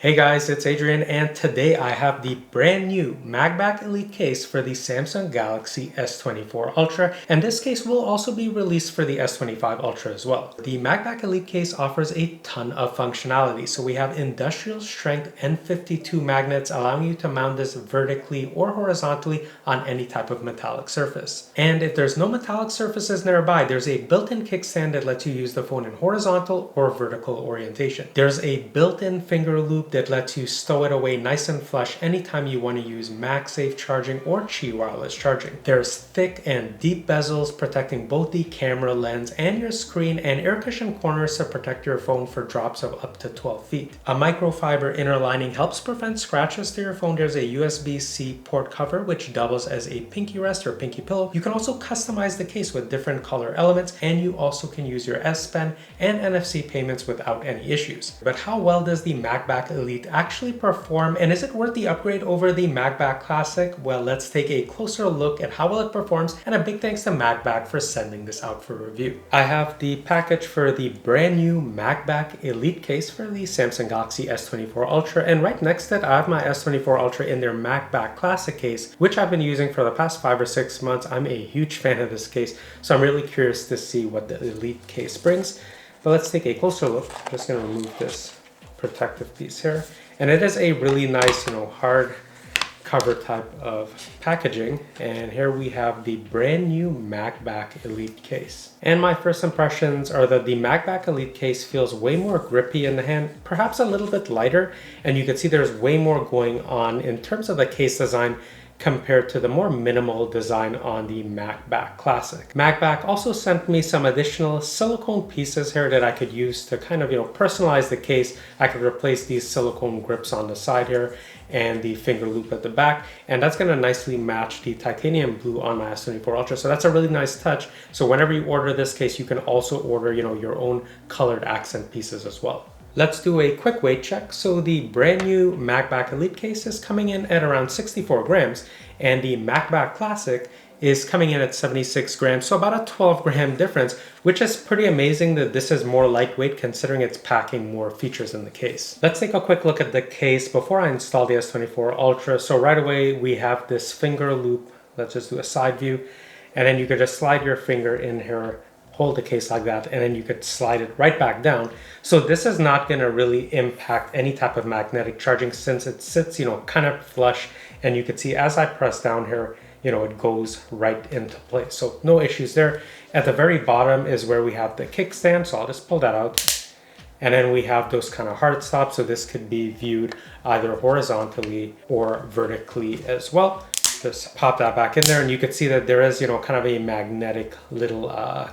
Hey guys, it's Adrian, and today I have the brand new MagBak Elite case for the Samsung Galaxy S24 Ultra, and this case will also be released for the S25 Ultra as well. The MagBak Elite case offers a ton of functionality, so we have industrial strength N52 magnets allowing you to mount this vertically or horizontally on any type of metallic surface. And if there's no metallic surfaces nearby, there's a built-in kickstand that lets you use the phone in horizontal or vertical orientation. There's a built-in finger loop that lets you stow it away nice and flush anytime you want to use MagSafe charging or Qi wireless charging. There's thick and deep bezels protecting both the camera lens and your screen, and air cushion corners to protect your phone for drops of up to 12 feet. A microfiber inner lining helps prevent scratches to your phone. There's a USB-C port cover which doubles as a pinky rest or pinky pillow. You can also customize the case with different color elements, and you also can use your S Pen and NFC payments without any issues. But how well does the MagBak Elite actually perform, and is it worth the upgrade over the MagBak Classic? Well, let's take a closer look at how well it performs, and a big thanks to MagBak for sending this out for review. I have the package for the brand new MagBak Elite case for the Samsung Galaxy S24 Ultra, and right next to it I have my S24 Ultra in their MagBak Classic case, which I've been using for the past 5 or 6 months. I'm a huge fan of this case, so I'm really curious to see what the Elite case brings. But let's take a closer look. I'm just going to remove this protective piece here, and it is a really nice, hard cover type of packaging. And here we have the brand new MagBak Elite case, and my first impressions are that the MagBak Elite case feels way more grippy in the hand, perhaps a little bit lighter, and you can see there's way more going on in terms of the case design compared to the more minimal design on the MagBak Classic. MagBak also sent me some additional silicone pieces here that I could use to kind of, personalize the case. I could replace these silicone grips on the side here and the finger loop at the back, and that's gonna nicely match the titanium blue on my S24 Ultra. So that's a really nice touch. So whenever you order this case, you can also order, your own colored accent pieces as well. Let's do a quick weight check. So the brand new MagBak Elite case is coming in at around 64 grams, and the MagBak Classic is coming in at 76 grams, so about a 12-gram difference, which is pretty amazing that this is more lightweight considering it's packing more features in the case. Let's take a quick look at the case before I install the S24 Ultra. So right away we have this finger loop. Let's just do a side view, and then you can just slide your finger in here, hold the case like that, and then you could slide it right back down. So this is not going to really impact any type of magnetic charging since it sits, kind of flush, and you can see as I press down here, it goes right into place. So no issues there. At the very bottom is where we have the kickstand, so I'll just pull that out. And then we have those kind of hard stops, so this could be viewed either horizontally or vertically as well. Just pop that back in there, and you can see that there is, kind of a magnetic little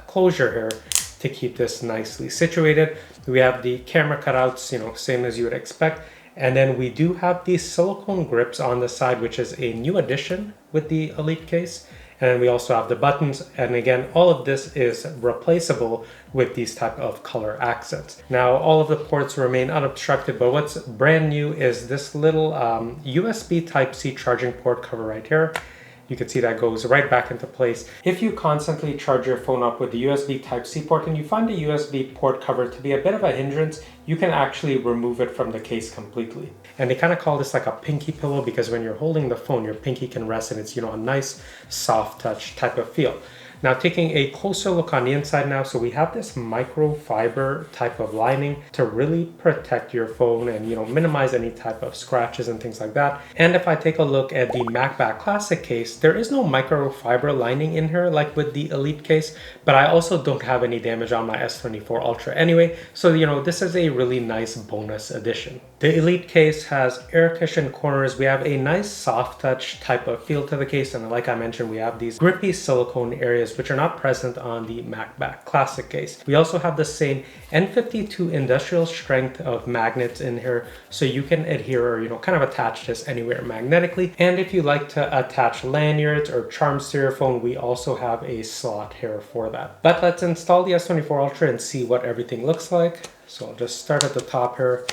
closure here to keep this nicely situated. We have the camera cutouts, same as you would expect. And then we do have these silicone grips on the side, which is a new addition with the Elite case. And then we also have the buttons, and again, all of this is replaceable with these type of color accents. Now, all of the ports remain unobstructed, but what's brand new is this little USB Type-C charging port cover right here. You can see that goes right back into place. If you constantly charge your phone up with the USB Type-C port and you find the USB port cover to be a bit of a hindrance, you can actually remove it from the case completely. And they kind of call this like a pinky pillow because when you're holding the phone, your pinky can rest, and it's, a nice soft touch type of feel. Now, taking a closer look on the inside now, so we have this microfiber type of lining to really protect your phone and, minimize any type of scratches and things like that. And if I take a look at the MagBak Classic case, there is no microfiber lining in here like with the Elite case, but I also don't have any damage on my S24 Ultra anyway. So, this is a really nice bonus addition. The Elite case has air cushion corners. We have a nice soft touch type of feel to the case, and like I mentioned, we have these grippy silicone areas which are not present on the MagBak Classic case. We also have the same N52 industrial strength of magnets in here, so you can adhere or kind of attach this anywhere magnetically. And if you like to attach lanyards or charms to your phone, we also have a slot here for that. But let's install the S24 Ultra and see what everything looks like. So I'll just start at the top here,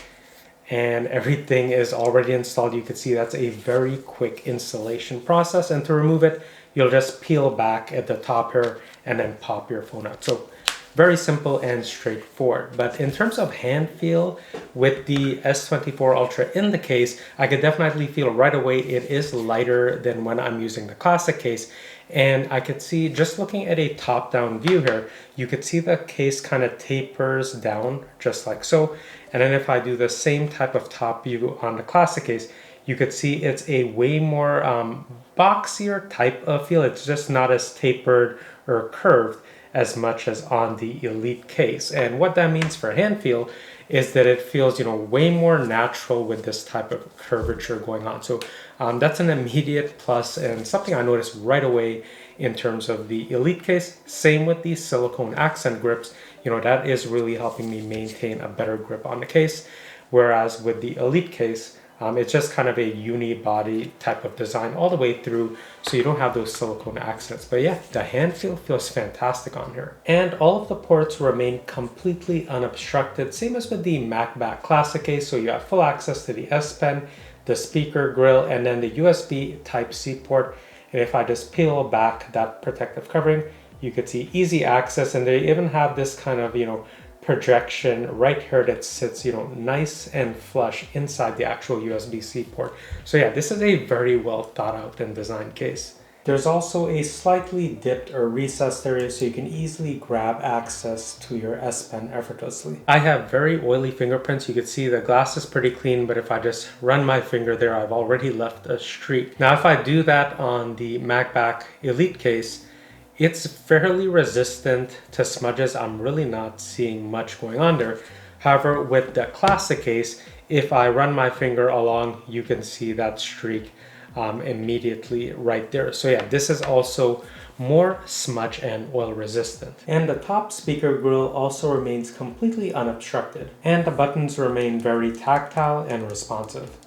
and everything is already installed. You can see that's a very quick installation process, and to remove it, you'll just peel back at the top here and then pop your phone out. So very simple and straightforward. But in terms of hand feel with the S24 Ultra in the case, I could definitely feel right away it is lighter than when I'm using the classic case. And I could see, just looking at a top-down view here, you could see the case kind of tapers down just like so. And then if I do the same type of top view on the classic case, you could see it's a way more boxier type of feel. It's just not as tapered or curved as much as on the Elite case. And what that means for hand feel is that it feels, way more natural with this type of curvature going on. So that's an immediate plus and something I noticed right away in terms of the Elite case. Same with the silicone accent grips. That is really helping me maintain a better grip on the case. Whereas with the Elite case, it's just kind of a unibody type of design all the way through, so you don't have those silicone accents. But yeah, the hand feel feels fantastic on here. And all of the ports remain completely unobstructed, same as with the MagBak Classic case. So you have full access to the S Pen, the speaker grill, and then the USB Type-C port. And if I just peel back that protective covering, you could see easy access, and they even have this kind of, projection right here that sits, nice and flush inside the actual USB-C port. So yeah, this is a very well thought out and designed case. There's also a slightly dipped or recessed area so you can easily grab access to your S Pen effortlessly. I have very oily fingerprints. You can see the glass is pretty clean, but if I just run my finger there, I've already left a streak. Now, if I do that on the MagBak Elite case, it's fairly resistant to smudges. I'm really not seeing much going on there. However, with the classic case, if I run my finger along, you can see that streak immediately right there. So yeah, this is also more smudge and oil resistant. And the top speaker grill also remains completely unobstructed, and the buttons remain very tactile and responsive.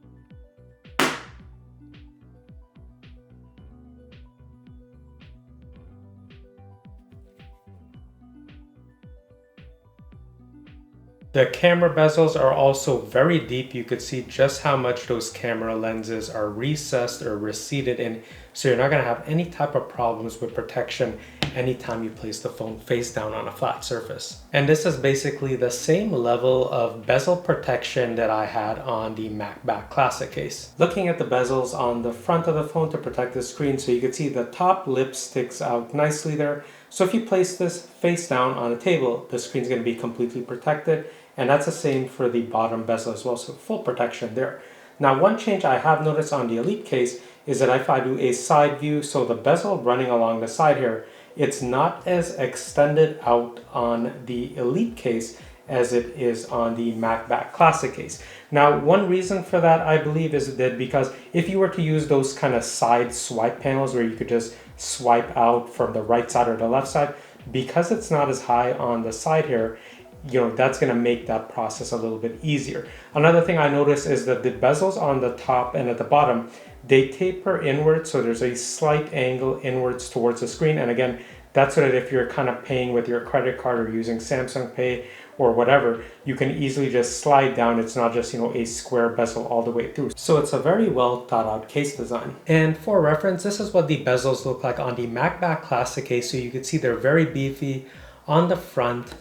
The camera bezels are also very deep. You could see just how much those camera lenses are recessed or receded in, so you're not going to have any type of problems with protection anytime you place the phone face down on a flat surface. And this is basically the same level of bezel protection that I had on the MagBak Classic case. Looking at the bezels on the front of the phone to protect the screen, so you can see the top lip sticks out nicely there. So if you place this face down on a table, the screen's going to be completely protected. And that's the same for the bottom bezel as well, so full protection there. Now, one change I have noticed on the Elite case is that if I do a side view, so the bezel running along the side here, it's not as extended out on the Elite case as it is on the MagBak Classic case. Now, one reason for that, I believe, is that because if you were to use those kind of side swipe panels where you could just swipe out from the right side or the left side, because it's not as high on the side here, that's going to make that process a little bit easier. Another thing I noticed is that the bezels on the top and at the bottom, they taper inwards, so there's a slight angle inwards towards the screen. And again, that's so that if you're kind of paying with your credit card or using Samsung Pay or whatever, you can easily just slide down. It's not just, a square bezel all the way through. So it's a very well thought out case design. And for reference, this is what the bezels look like on the MagBak Classic case. So you can see they're very beefy on the front,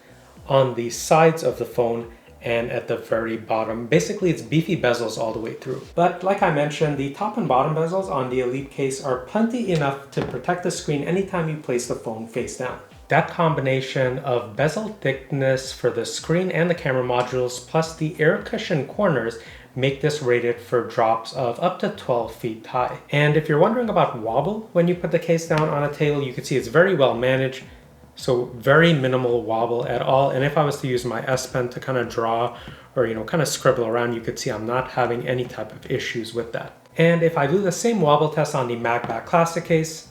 on the sides of the phone, and at the very bottom. Basically, it's beefy bezels all the way through. But like I mentioned, the top and bottom bezels on the Elite case are plenty enough to protect the screen anytime you place the phone face down. That combination of bezel thickness for the screen and the camera modules, plus the air cushion corners, make this rated for drops of up to 12 feet high. And if you're wondering about wobble when you put the case down on a table, you can see it's very well managed. So very minimal wobble at all. And if I was to use my S Pen to kind of draw or, kind of scribble around, you could see I'm not having any type of issues with that. And if I do the same wobble test on the MagBak Classic case,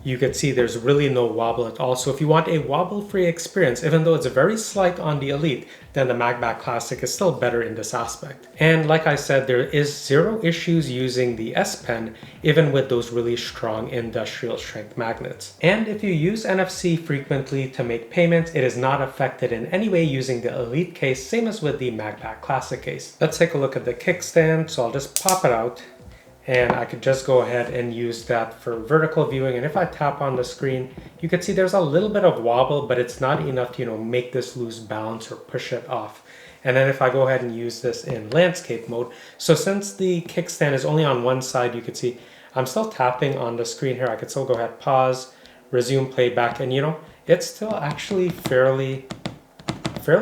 you can see there's really no wobble at all. So if you want a wobble-free experience, even though it's very slight on the Elite, then the MagBak Classic is still better in this aspect. And like I said, there is zero issues using the S Pen, even with those really strong industrial strength magnets. And if you use NFC frequently to make payments, it is not affected in any way using the Elite case, same as with the MagBak Classic case. Let's take a look at the kickstand. So I'll just pop it out. And I could just go ahead and use that for vertical viewing. And if I tap on the screen, you can see there's a little bit of wobble, but it's not enough to, make this lose balance or push it off. And then if I go ahead and use this in landscape mode, so since the kickstand is only on one side, you can see I'm still tapping on the screen here. I could still go ahead, pause, resume playback, and it's still actually fairly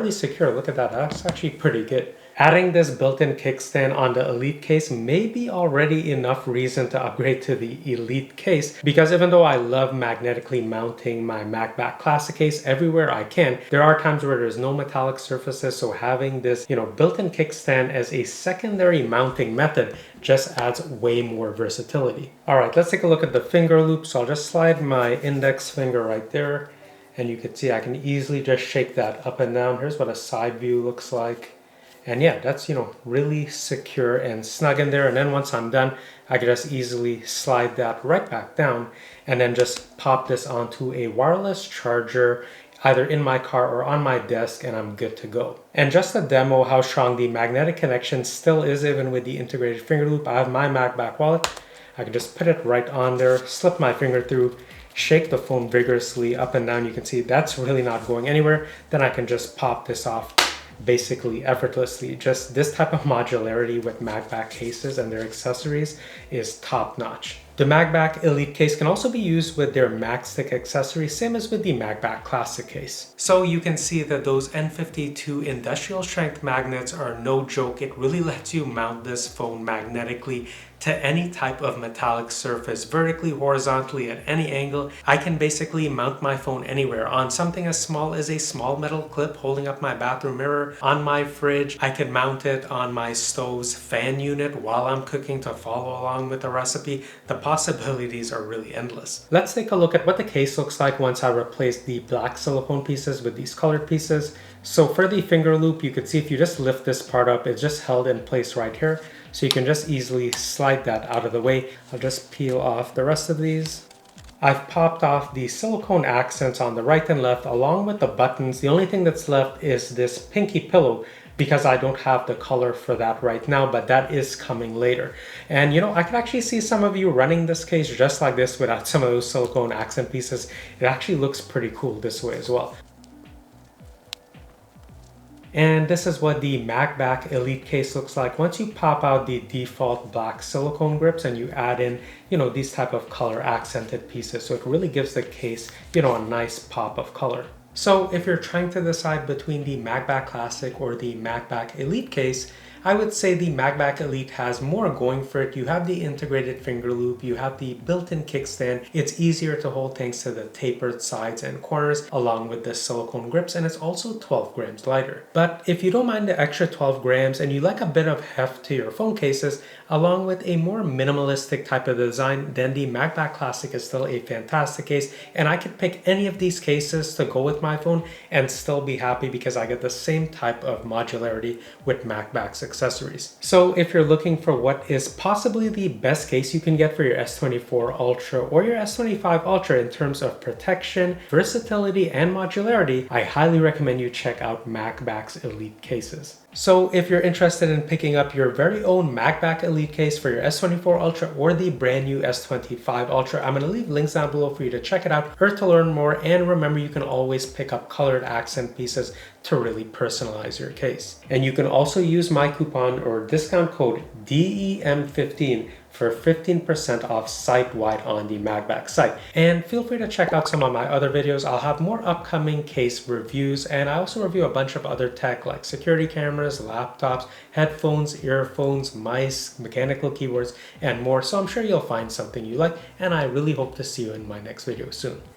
secure. Look at that, that's actually pretty good. Adding this built-in kickstand on the Elite case may be already enough reason to upgrade to the Elite case, because even though I love magnetically mounting my MagBak Classic case everywhere I can, there are times where there's no metallic surfaces, so having this built-in kickstand as a secondary mounting method just adds way more versatility. Alright, let's take a look at the finger loop. So I'll just slide my index finger right there, and you can see I can easily just shake that up and down. Here's what a side view looks like. And yeah, that's, really secure and snug in there. And then once I'm done, I can just easily slide that right back down and then just pop this onto a wireless charger either in my car or on my desk, and I'm good to go. And just to demo how strong the magnetic connection still is even with the integrated finger loop, I have my MagBak wallet. I can just put it right on there, slip my finger through, shake the phone vigorously up and down. You can see that's really not going anywhere. Then I can just pop this off basically effortlessly. Just this type of modularity with MagBak cases and their accessories is top notch. The MagBak Elite case can also be used with their MagStick accessories, same as with the MagBak Classic case. So you can see that those N52 industrial strength magnets are no joke. It really lets you mount this phone magnetically to any type of metallic surface, vertically, horizontally, at any angle. I can basically mount my phone anywhere, on something as small as a small metal clip holding up my bathroom mirror, on my fridge. I could mount it on my stove's fan unit while I'm cooking to follow along with the recipe. The possibilities are really endless. Let's take a look at what the case looks like once I replace the black silicone pieces with these colored pieces. So for the finger loop, you can see if you just lift this part up, it's just held in place right here. So you can just easily slide that out of the way. I'll just peel off the rest of these. I've popped off the silicone accents on the right and left along with the buttons. The only thing that's left is this pinky pillow, because I don't have the color for that right now, but that is coming later. And I can actually see some of you running this case just like this without some of those silicone accent pieces. It actually looks pretty cool this way as well. And this is what the MagBak Elite case looks like once you pop out the default black silicone grips and you add in, these type of color accented pieces. So it really gives the case, a nice pop of color. So if you're trying to decide between the MagBak Classic or the MagBak Elite case, I would say the MagBak Elite has more going for it. You have the integrated finger loop, you have the built-in kickstand. It's easier to hold thanks to the tapered sides and corners along with the silicone grips, and it's also 12 grams lighter. But if you don't mind the extra 12 grams and you like a bit of heft to your phone cases, along with a more minimalistic type of design, then the MagBak Classic is still a fantastic case, and I could pick any of these cases to go with my phone and still be happy because I get the same type of modularity with MagBak's accessories. So if you're looking for what is possibly the best case you can get for your S24 Ultra or your S25 Ultra in terms of protection, versatility, and modularity, I highly recommend you check out MagBak's Elite cases. So if you're interested in picking up your very own MagBak Elite case for your S24 Ultra or the brand new S25 Ultra, I'm going to leave links down below for you to check it out or to learn more. And remember, you can always pick up colored accent pieces to really personalize your case. And you can also use my coupon or discount code DEM15 for 15% off site-wide on the MagBak site. And feel free to check out some of my other videos. I'll have more upcoming case reviews, and I also review a bunch of other tech like security cameras, laptops, headphones, earphones, mice, mechanical keyboards, and more. So I'm sure you'll find something you like, and I really hope to see you in my next video soon.